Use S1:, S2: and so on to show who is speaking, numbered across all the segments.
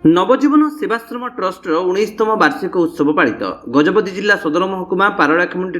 S1: नवजीवन सेवाश्रम ट्रस्टर 19तम वार्षिक उत्सव पालित गजपति जिला सदर महकुमा पारଳାଖେମୁଣ୍ଡି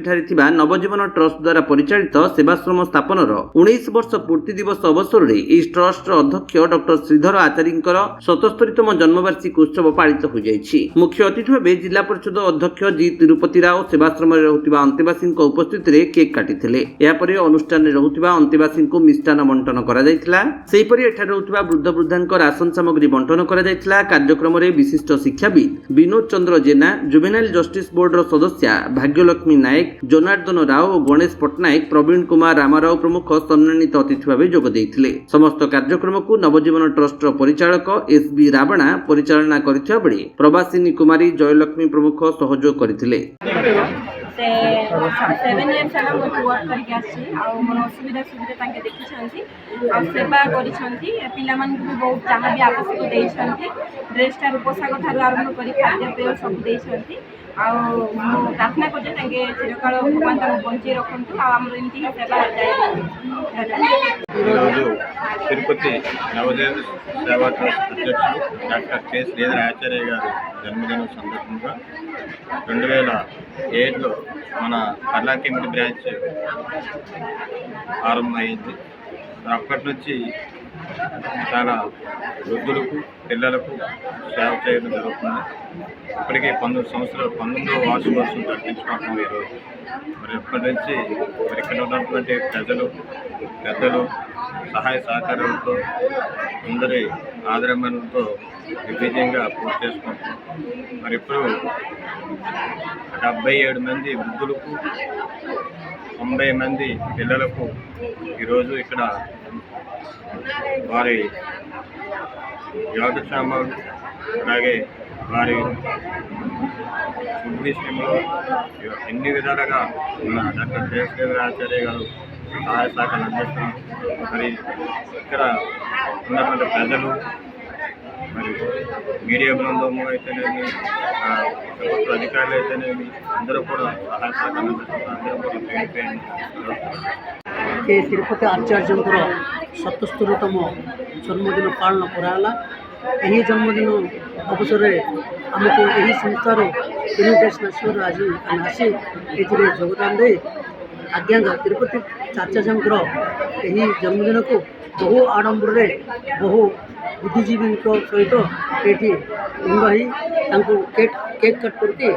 S1: नवजीवन ट्रस्ट द्वारा परिचालित सेवाश्रम स्थापन 19 वर्ष पूर्ति दिवस अवसर में इस ट्रस्ट अध्यक्ष डॉ श्रीधर आचार्य 77तम जन्मवार्षिक उत्सव पालित हो जाइछि। मुख्य अतिथि भाव जिला परिषद अध्यक्ष जी तिरुपति राव सेवाश्रम रहुथिबा अंतेवासी उपस्थित रे केक काटिथिले। यापर अनुष्ठान में रहुथिबा अंतेवासी को मिष्टान बंटन करा जायथिला। सेहिपरि एठारे रहुथिबा वृद्ध वृद्धांक राशन सामग्री बंटन करा जायथिला। कार्यक्रम में विशिष्ट शिक्षाविद विनोद चंद्र जेना, जुवेनाइल जस्टिस बोर्ड सदस्या भाग्यलक्ष्मी नायक, जनार्दन राव और गणेश पट्टनायक, प्रवीण कुमार रामाराव प्रमुख सम्मानित अतिथि भाव जोग देइथिले। समस्त कार्यक्रम को नवजीवन ट्रस्ट परिचालक एस बी रावणा परिचालना करथिबा बेले प्रवासिनी कुमारी जयलक्ष्मी प्रमुख सहयोग करथिले।
S2: 7 years ହେଲା ମୁଁ वर्क करके आछि आ मोर असुविधा ताके देखिछंती आ सेवा करिछंती। पिलाମାନଙ୍କୁ भी बहुत चाहा भी आवश्यक देइछंती। ड्रेस ठार पोशाक ठार आरंभ करी खाद्य पेय सब देइछंती आ मो प्रार्थना करजे ताके चिरकाल भगवान ताको बंची रखंतु आ हमर इनती सेवा जाय।
S3: తిరుపతి నవోదయ సేవా ట్రస్ట్ అధ్యక్షులు డాక్టర్ కె శ్రీధర్ ఆచార్య గారి జన్మదినం సందర్భంగా 2007లో మన పారଳାఖేముండి బ్రాంచ్ ఆరంభమైంది. అప్పటి నుంచి చాలా వృద్ధులకు పిల్లలకు సేవ చేయడం జరుగుతుంది. ఇప్పటికే 19 సంవత్సరాలు 19వ వార్షికోత్సవం జరిపించుకుంటున్నాం ఈరోజు. మరి ఎప్పటి నుంచి మరి ఇక్కడ ఉన్నటువంటి పెద్దలు సహాయ సహకారాలతో అందరి ఆదరణతో దిగ్విజయంగా పూర్తి చేసుకుంటున్నాం. మరి ఇప్పుడు 77 మంది వృద్ధులకు 90 మంది పిల్లలకు ఈరోజు ఇక్కడ వారి యోగక్షేమాలు అలాగే వారి ఫుడ్ విషయంలో ఎన్ని విధాలుగా మన డాక్టర్ శ్రీధర్ ఆచార్య గారు సహాయ సహకారాలు అందిస్తున్నారు. మరి ఇక్కడ ఉన్నటువంటి ప్రజలు మరి మీడియా బృందము అయితేనేమి ప్రభుత్వ అధికారులు అయితేనేమి అందరూ కూడా సహాయ సహకారాలు అందిస్తున్నారు. అందరూ కూడా
S4: तिरुपति आचार्य 77तम जन्मदिन पालन कराला। यही जन्मदिन अवसर आमको यही संस्थार इनविटेशन आज आसी योगदान दे आज्ञा तिरुपति आचार्य यही जन्मदिन को बहु आडंबर बहु बुद्धिजीवी सहित ये केक कट करके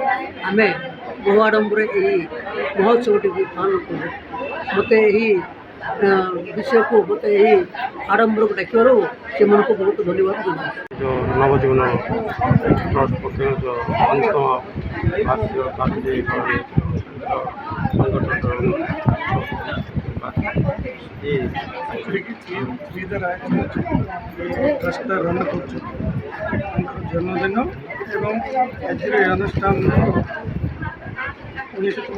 S4: आम बहु आडंबर यही महोत्सव टी पालन कर मत यही विषय को मत यही आडंबर को डाक से मन को बहुत धन्यवाद देना।
S5: जो नवजीवन ट्रस्ट पक्ष जो 19तम वार्षिक
S6: ट्रस्ट रन कर जन्मदिन एवं अनुष्ठान 19तम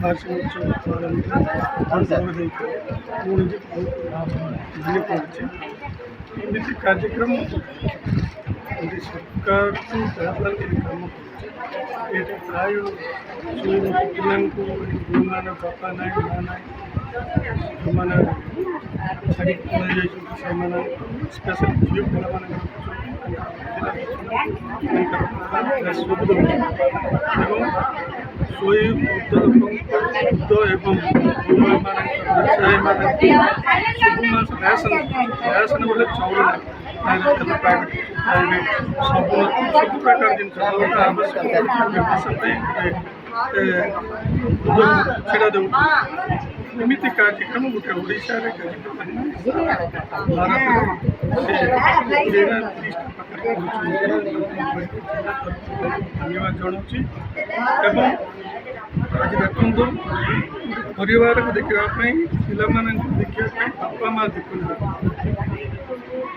S6: वार्षिक उत्सव एमती कार्यक्रम सरकार को काम ये प्राय पिला बापा ना माँ ना जो मैंने छाड़ी स्पेशल झील सोई वृद्ध एवं राशन बोले चाउल प्राइवेट सब प्रकार जिन आवश्यक एमती कार्यक्रम गोटे ओडिशा भारत धन्यवाद जनाऊँगी। आज देखो परिवार को देखापी पिला देखा बापा माँ देखु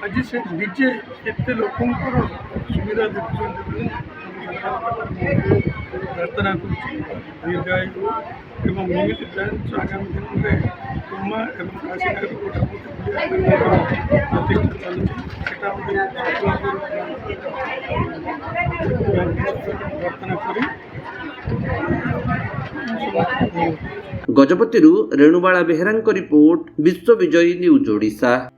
S6: आज से निजे एत लोक सुविधा देखुं प्रार्थना करीर्घायु एवं निमित ब्रांच आगामी दिन में कुमा एवं काशीनगर गोटे प्रतिष्ठा चलती प्रार्थना करी
S1: गजपति रेणुबाला बेहेरा रिपोर्ट विश्व विजयी न्यूज ओडिशा।